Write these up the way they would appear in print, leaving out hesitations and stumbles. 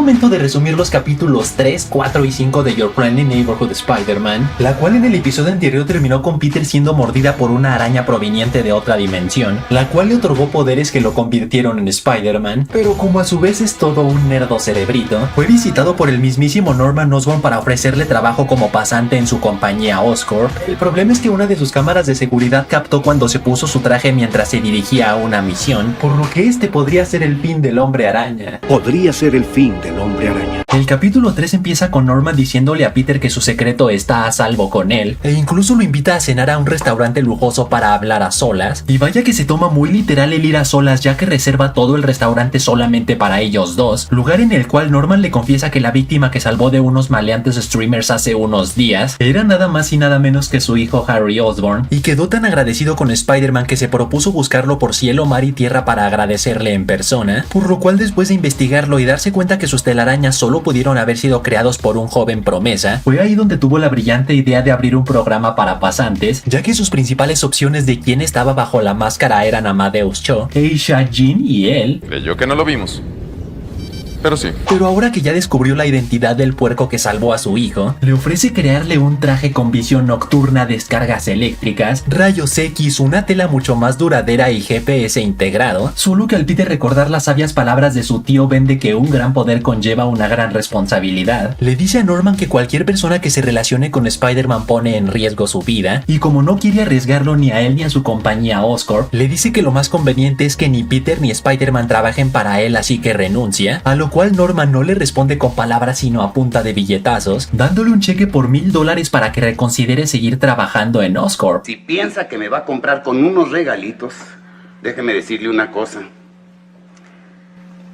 momento de resumir los capítulos 3, 4 y 5 de Your Friendly Neighborhood Spider-Man, la cual en el episodio anterior terminó con Peter siendo mordida por una araña proveniente de otra dimensión, la cual le otorgó poderes que lo convirtieron en Spider-Man, pero como a su vez es todo un nerdo cerebrito, fue visitado por el mismísimo Norman Osborn para ofrecerle trabajo como pasante en su compañía Oscorp. El problema es que una de sus cámaras de seguridad captó cuando se puso su traje mientras se dirigía a una misión, por lo que este podría ser el fin del Hombre Araña. Podría ser el fin del Hombre Araña. El capítulo 3 empieza con Norman diciéndole a Peter que su secreto está a salvo con él, e incluso lo invita a cenar a un restaurante lujoso para hablar a solas, y vaya que se toma muy literal el ir a solas, ya que reserva todo el restaurante solamente para ellos dos, lugar en el cual Norman le confiesa que la víctima que salvó de unos maleantes streamers hace unos días era nada más y nada menos que su hijo Harry Osborn, y quedó tan agradecido con Spider-Man que se propuso buscarlo por cielo, mar y tierra para agradecerle en persona, por lo cual después de investigarlo y darse cuenta que sus telarañas solo pudieron haber sido creados por un joven promesa, fue ahí donde tuvo la brillante idea de abrir un programa para pasantes, ya que sus principales opciones de quién estaba bajo la máscara eran Amadeus Cho, Aisha, Jean y él. Creyó que no lo vimos. Pero sí. Pero ahora que ya descubrió la identidad del puerco que salvó a su hijo, le ofrece crearle un traje con visión nocturna, descargas eléctricas, rayos X, una tela mucho más duradera y GPS integrado, solo que al Peter recordar las sabias palabras de su tío Ben de que un gran poder conlleva una gran responsabilidad, le dice a Norman que cualquier persona que se relacione con Spider-Man pone en riesgo su vida, y como no quiere arriesgarlo ni a él ni a su compañía Oscorp, le dice que lo más conveniente es que ni Peter ni Spider-Man trabajen para él, así que renuncia, a lo cual Norman no le responde con palabras sino a punta de billetazos, dándole un cheque por $1000 para que reconsidere seguir trabajando en Oscorp. Si piensa que me va a comprar con unos regalitos, déjeme decirle una cosa.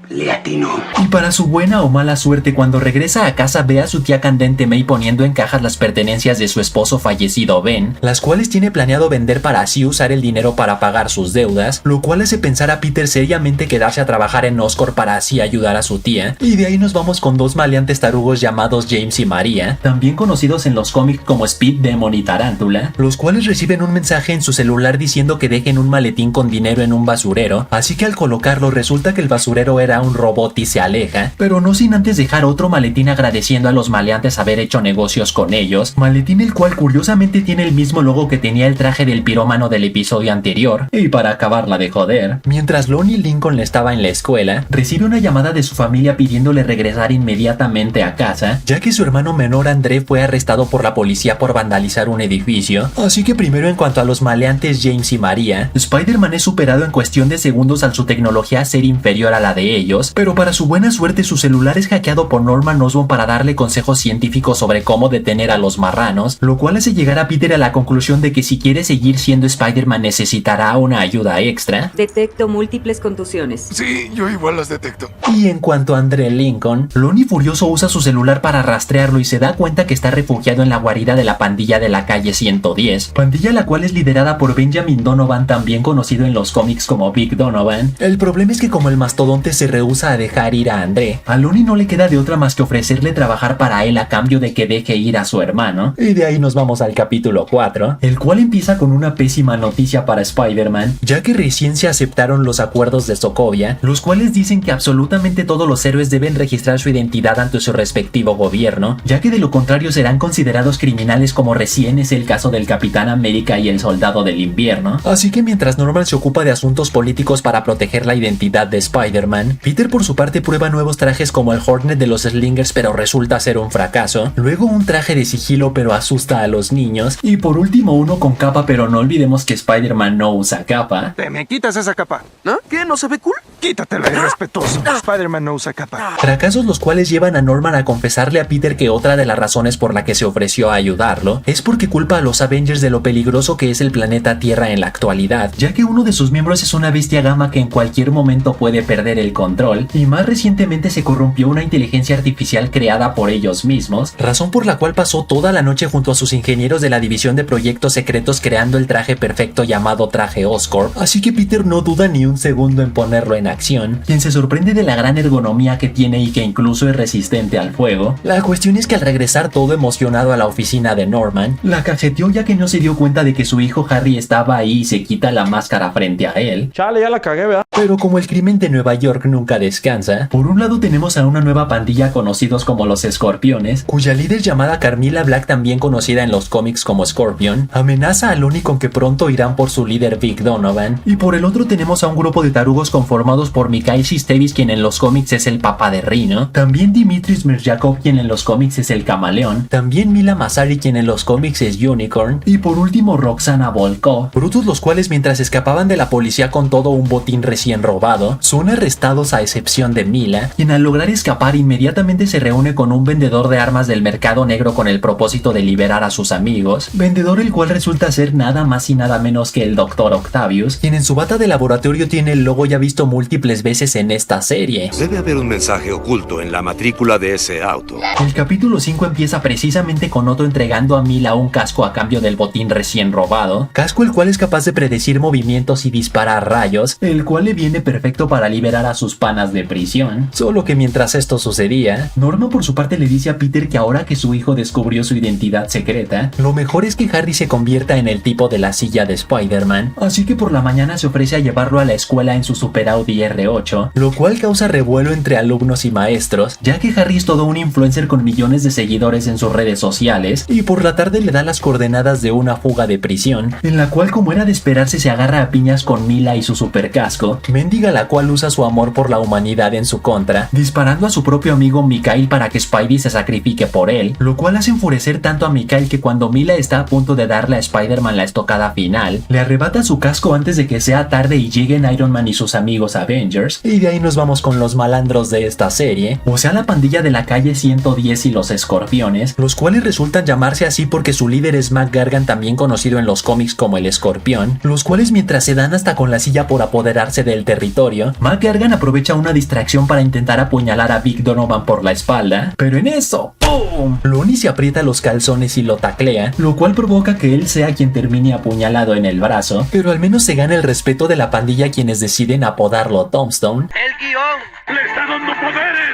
Le atinó. Y para su buena o mala suerte, cuando regresa a casa ve a su tía candente May poniendo en cajas las pertenencias de su esposo fallecido Ben, las cuales tiene planeado vender para así usar el dinero para pagar sus deudas, lo cual hace pensar a Peter seriamente quedarse a trabajar en Oscorp para así ayudar a su tía. Y de ahí nos vamos con dos maleantes tarugos llamados James y María, también conocidos en los cómics como Speed Demon y Tarántula, los cuales reciben un mensaje en su celular diciendo que dejen un maletín con dinero en un basurero, así que al colocarlo resulta que el basurero era un robot y se aleja, pero no sin antes dejar otro maletín agradeciendo a los maleantes haber hecho negocios con ellos, maletín el cual curiosamente tiene el mismo logo que tenía el traje del pirómano del episodio anterior. Y para acabarla de joder, mientras Lonnie Lincoln estaba en la escuela, recibe una llamada de su familia pidiéndole regresar inmediatamente a casa, ya que su hermano menor André fue arrestado por la policía por vandalizar un edificio. Así que primero, en cuanto a los maleantes James y María, Spider-Man es superado en cuestión de segundos al su tecnología ser inferior a la de ellos, pero para su buena suerte su celular es hackeado por Norman Osborn para darle consejos científicos sobre cómo detener a los marranos, lo cual hace llegar a Peter a la conclusión de que si quiere seguir siendo Spider-Man necesitará una ayuda extra. Detecto múltiples contusiones. Sí, yo igual las detecto. Y en cuanto a André Lincoln, Lonnie furioso usa su celular para rastrearlo y se da cuenta que está refugiado en la guarida de la pandilla de la calle 110, pandilla la cual es liderada por Benjamin Donovan, también conocido en los cómics como Big Donovan. El problema es que como el mastodonte se rehúsa a dejar ir a André, a Lonnie no le queda de otra más que ofrecerle trabajar para él a cambio de que deje ir a su hermano. Y de ahí nos vamos al capítulo 4, el cual empieza con una pésima noticia para Spider-Man, ya que recién se aceptaron los acuerdos de Sokovia, los cuales dicen que absolutamente todos los héroes deben registrar su identidad ante su respectivo gobierno, ya que de lo contrario serán considerados criminales, como recién es el caso del Capitán América y el Soldado del Invierno. Así que mientras Norman se ocupa de asuntos políticos para proteger la identidad de Spider-Man, Peter por su parte prueba nuevos trajes como el Hornet de los Slingers, pero resulta ser un fracaso, luego un traje de sigilo pero asusta a los niños, y por último uno con capa, pero no olvidemos que Spider-Man no usa capa. Te me quitas esa capa. ¿No? ¿Qué? ¿No se ve cool? Quítatela, irrespetuoso. Spider-Man no usa capa. Fracasos los cuales llevan a Norman a confesarle a Peter que otra de las razones por la que se ofreció a ayudarlo es porque culpa a los Avengers de lo peligroso que es el planeta Tierra en la actualidad, ya que uno de sus miembros es una bestia gamma que en cualquier momento puede perder el control, y más recientemente se corrompió una inteligencia artificial creada por ellos mismos, razón por la cual pasó toda la noche junto a sus ingenieros de la división de proyectos secretos creando el traje perfecto llamado traje Oscorp, así que Peter no duda ni un segundo en ponerlo en acción, quien se sorprende de la gran ergonomía que tiene y que incluso es resistente al fuego. La cuestión es que al regresar todo emocionado a la oficina de Norman, la cajeteó ya que no se dio cuenta de que su hijo Harry estaba ahí y se quita la máscara frente a él. Chale, ya la cagué, ¿verdad? Pero como el crimen de Nueva York nunca nunca descansa. Por un lado tenemos a una nueva pandilla conocidos como los Escorpiones, cuya líder llamada Carmilla Black, también conocida en los cómics como Scorpion, amenaza a Lonnie con que pronto irán por su líder Vic Donovan. Y por el otro tenemos a un grupo de tarugos conformados por Mikhail Shistevis, quien en los cómics es el papá de Rhino, también Dimitris Merjakov, quien en los cómics es el camaleón, también Mila Masari, quien en los cómics es Unicorn, y por último Roxana Volkov, brutos los cuales mientras escapaban de la policía con todo un botín recién robado, son arrestados a excepción de Mila, quien al lograr escapar inmediatamente se reúne con un vendedor de armas del mercado negro con el propósito de liberar a sus amigos, vendedor el cual resulta ser nada más y nada menos que el Dr. Octavius, quien en su bata de laboratorio tiene el logo ya visto múltiples veces en esta serie. Debe haber un mensaje oculto en la matrícula de ese auto. El capítulo 5 empieza precisamente con Otto entregando a Mila un casco a cambio del botín recién robado, casco el cual es capaz de predecir movimientos y disparar rayos, el cual le viene perfecto para liberar a sus panas de prisión. Solo que mientras esto sucedía, Norma por su parte le dice a Peter que ahora que su hijo descubrió su identidad secreta, lo mejor es que Harry se convierta en el tipo de la silla de Spider-Man, así que por la mañana se ofrece a llevarlo a la escuela en su Super Audi R8, lo cual causa revuelo entre alumnos y maestros, ya que Harry es todo un influencer con millones de seguidores en sus redes sociales, y por la tarde le da las coordenadas de una fuga de prisión, en la cual como era de esperarse se agarra a piñas con Mila y su supercasco, mendiga la cual usa su amor por la humanidad en su contra, disparando a su propio amigo Mikhail para que Spidey se sacrifique por él, lo cual hace enfurecer tanto a Mikhail que cuando Mila está a punto de darle a Spider-Man la estocada final, le arrebata su casco antes de que sea tarde y lleguen Iron Man y sus amigos Avengers, y de ahí nos vamos con los malandros de esta serie, o sea la pandilla de la calle 110 y los Escorpiones, los cuales resultan llamarse así porque su líder es Mac Gargan, también conocido en los cómics como el Escorpión, los cuales mientras se dan hasta con la silla por apoderarse del territorio, Mac Gargan aprovecha una distracción para intentar apuñalar a Vic Donovan por la espalda, pero en eso, ¡pum!, Lonnie se aprieta los calzones y lo taclea, lo cual provoca que él sea quien termine apuñalado en el brazo, pero al menos se gana el respeto de la pandilla, quienes deciden apodarlo Tombstone. ¡El guión le está dando poderes!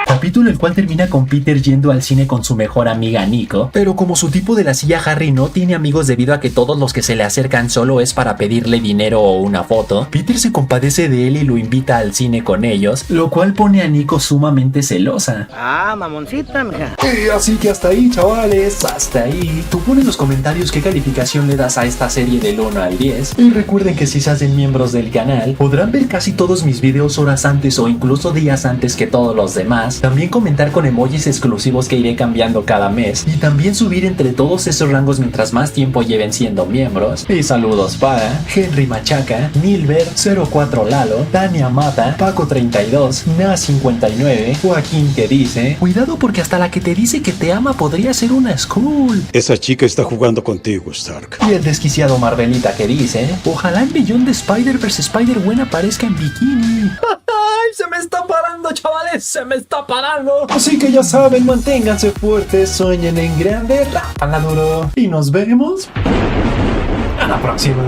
Capítulo el cual termina con Peter yendo al cine con su mejor amiga Nico, pero como su tipo de la silla Harry no tiene amigos debido a que todos los que se le acercan solo es para pedirle dinero o una foto, Peter se compadece de él y lo invita al cine con ellos, lo cual pone a Nico sumamente celosa. Ah, mamoncita, mija. Y así que hasta ahí, chavales, hasta ahí. Tú pon en los comentarios qué calificación le das a esta serie del 1 al 10. Y recuerden que si se hacen miembros del canal, podrán ver casi todos mis videos horas antes o incluso días antes que todos los demás. También comentar con emojis exclusivos que iré cambiando cada mes. Y también subir entre todos esos rangos mientras más tiempo lleven siendo miembros. Y saludos para Henry Machaca, Nilber, 04 Lalo, Tania Mata, Paco 32, Na 59, Joaquín que dice: cuidado porque hasta la que te dice que te ama podría ser una Skrull. Esa chica está jugando contigo, Stark. Y el desquiciado Marvelita que dice: ojalá en Beyond the Spider-Verse Spider-Gwen aparezca en bikini. ¡Ay, se me está parando, chavales! ¡Se me está parando! Así que ya saben, manténganse fuertes, sueñen en grande, rápanla duro. Y nos vemos a la próxima.